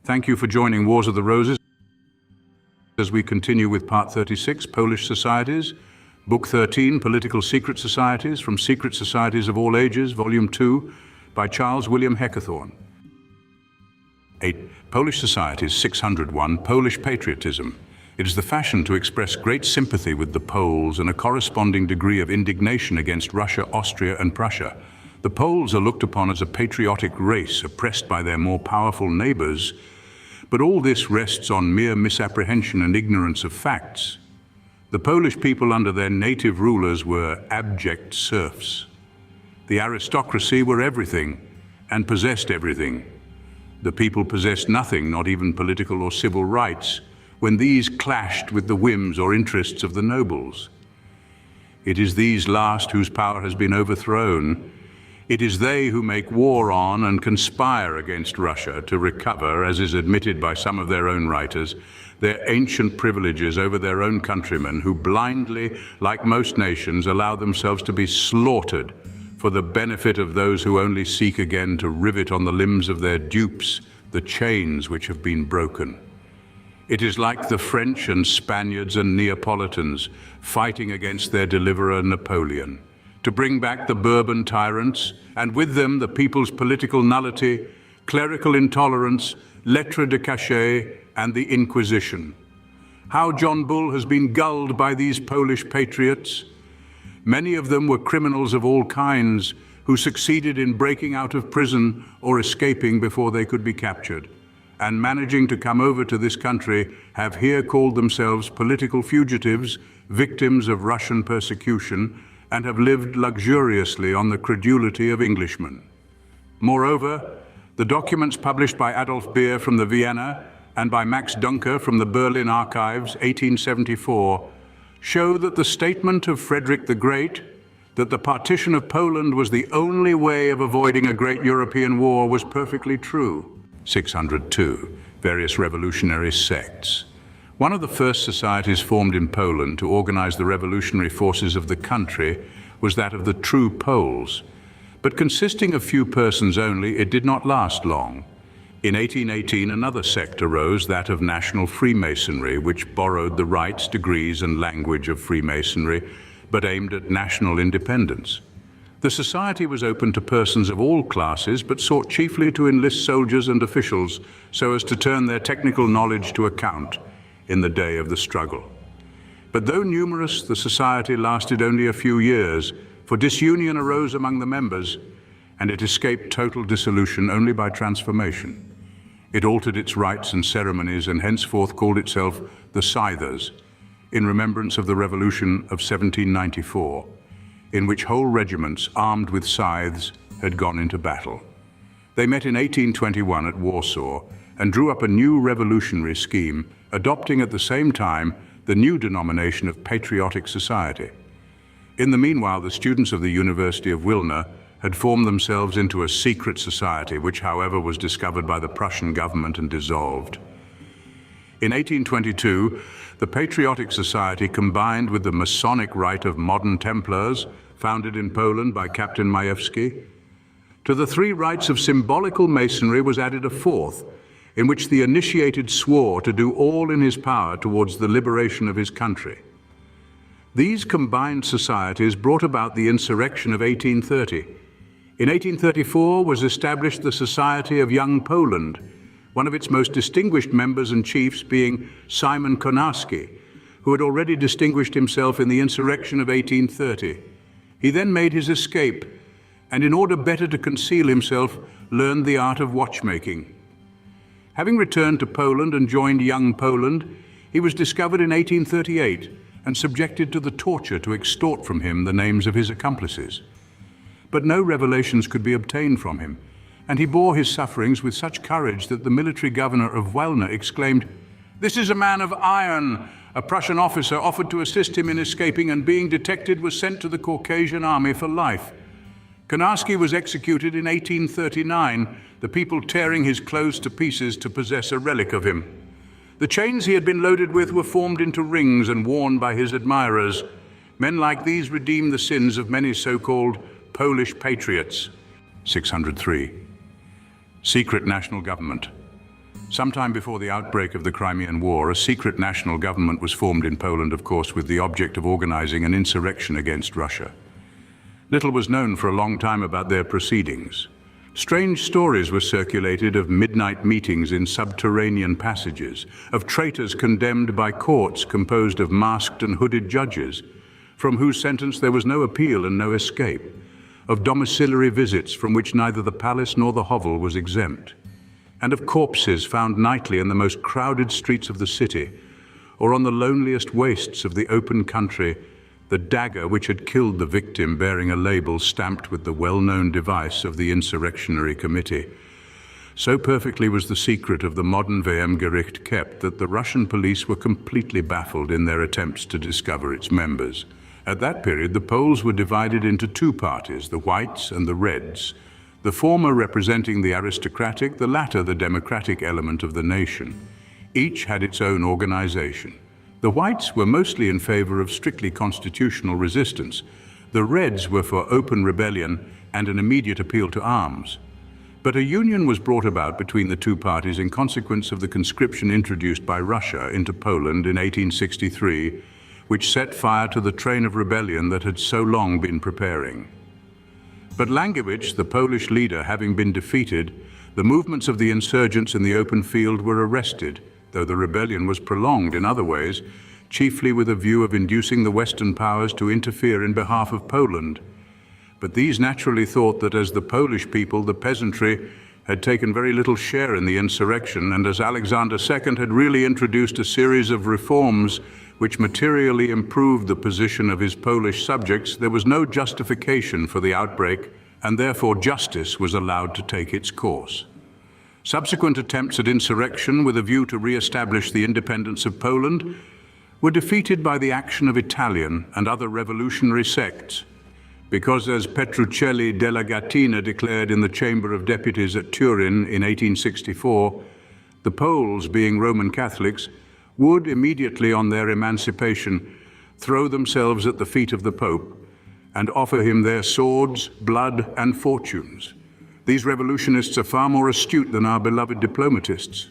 Thank you for joining Wars of the Roses as we continue with Part 36, Polish Societies, Book 13, Political Secret Societies, from Secret Societies of All Ages, Volume 2, by Charles William Heckethorn. 8. Polish Societies, 601, Polish Patriotism. It is the fashion to express great sympathy with the Poles and a corresponding degree of indignation against Russia, Austria, and Prussia. The Poles are looked upon as a patriotic race oppressed by their more powerful neighbours, but all this rests on mere misapprehension and ignorance of facts. The Polish people under their native rulers were abject serfs. The aristocracy were everything and possessed everything. The people possessed nothing, not even political or civil rights, when these clashed with the whims or interests of the nobles. It is these last whose power has been overthrown. It is they who make war on and conspire against Russia to recover, as is admitted by some of their own writers, their ancient privileges over their own countrymen, who blindly, like most nations, allow themselves to be slaughtered for the benefit of those who only seek again to rivet on the limbs of their dupes the chains which have been broken. It is like the French and Spaniards and Neapolitans fighting against their deliverer Napoleon, to bring back the Bourbon tyrants, and with them the people's political nullity, clerical intolerance, lettres de cachet, and the Inquisition. How John Bull has been gulled by these Polish patriots. Many of them were criminals of all kinds who succeeded in breaking out of prison or escaping before they could be captured, and managing to come over to this country have here called themselves political fugitives, victims of Russian persecution, and have lived luxuriously on the credulity of Englishmen. Moreover, the documents published by Adolf Beer from the Vienna and by Max Dunker from the Berlin Archives, 1874, show that the statement of Frederick the Great, that the partition of Poland was the only way of avoiding a great European war, was perfectly true. 602. Various revolutionary sects. One of the first societies formed in Poland to organize the revolutionary forces of the country was that of the True Poles. But consisting of few persons only, it did not last long. In 1818, another sect arose, that of National Freemasonry, which borrowed the rites, degrees, and language of Freemasonry, but aimed at national independence. The society was open to persons of all classes, but sought chiefly to enlist soldiers and officials so as to turn their technical knowledge to account in the day of the struggle. But though numerous, the society lasted only a few years, for disunion arose among the members, and it escaped total dissolution only by transformation. It altered its rites and ceremonies and henceforth called itself the Scythers, in remembrance of the revolution of 1794, in which whole regiments armed with scythes had gone into battle. They met in 1821 at Warsaw and drew up a new revolutionary scheme, adopting at the same time the new denomination of Patriotic Society. In the meanwhile, the students of the University of Wilna had formed themselves into a secret society, which, however, was discovered by the Prussian government and dissolved. In 1822, the Patriotic Society combined with the Masonic rite of modern Templars, founded in Poland by Captain Majewski. To the three rites of symbolical masonry was added a fourth, in which the initiated swore to do all in his power towards the liberation of his country. These combined societies brought about the insurrection of 1830. In 1834 was established the Society of Young Poland, one of its most distinguished members and chiefs being Simon Konarski, who had already distinguished himself in the insurrection of 1830. He then made his escape, and in order better to conceal himself, learned the art of watchmaking. Having returned to Poland and joined Young Poland, he was discovered in 1838 and subjected to the torture to extort from him the names of his accomplices. But no revelations could be obtained from him, and he bore his sufferings with such courage that the military governor of Wilna exclaimed, "This is a man of iron." A Prussian officer offered to assist him in escaping, and being detected was sent to the Caucasian army for life. Konarski was executed in 1839, the people tearing his clothes to pieces to possess a relic of him. The chains he had been loaded with were formed into rings and worn by his admirers. Men like these redeemed the sins of many so-called Polish patriots. 603. Secret national government. Sometime before the outbreak of the Crimean War, a secret national government was formed in Poland, of course, with the object of organizing an insurrection against Russia. Little was known for a long time about their proceedings. Strange stories were circulated of midnight meetings in subterranean passages, of traitors condemned by courts composed of masked and hooded judges, from whose sentence there was no appeal and no escape, of domiciliary visits from which neither the palace nor the hovel was exempt, and of corpses found nightly in the most crowded streets of the city, or on the loneliest wastes of the open country, the dagger which had killed the victim bearing a label stamped with the well-known device of the insurrectionary committee. So perfectly was the secret of the modern VM-Gericht kept that the Russian police were completely baffled in their attempts to discover its members. At that period, the Poles were divided into two parties, the Whites and the Reds, the former representing the aristocratic, the latter the democratic element of the nation. Each had its own organization. The Whites were mostly in favor of strictly constitutional resistance. The Reds were for open rebellion and an immediate appeal to arms. But a union was brought about between the two parties in consequence of the conscription introduced by Russia into Poland in 1863, which set fire to the train of rebellion that had so long been preparing. But Langiewicz, the Polish leader, having been defeated, the movements of the insurgents in the open field were arrested, though the rebellion was prolonged in other ways, chiefly with a view of inducing the Western powers to interfere in behalf of Poland. But these naturally thought that as the Polish people, the peasantry, had taken very little share in the insurrection, and as Alexander II had really introduced a series of reforms which materially improved the position of his Polish subjects, there was no justification for the outbreak, and therefore justice was allowed to take its course. Subsequent attempts at insurrection with a view to re-establish the independence of Poland were defeated by the action of Italian and other revolutionary sects, because as Petruccelli della Gattina declared in the Chamber of Deputies at Turin in 1864, the Poles, being Roman Catholics, would immediately on their emancipation throw themselves at the feet of the Pope and offer him their swords, blood, and fortunes. These revolutionists are far more astute than our beloved diplomatists.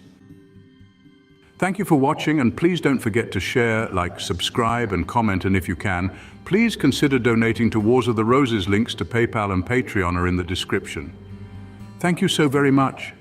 Thank you for watching, and please don't forget to share, like, subscribe, and comment, and if you can, please consider donating to Wars of the Roses. Links to PayPal and Patreon are in the description. Thank you so very much.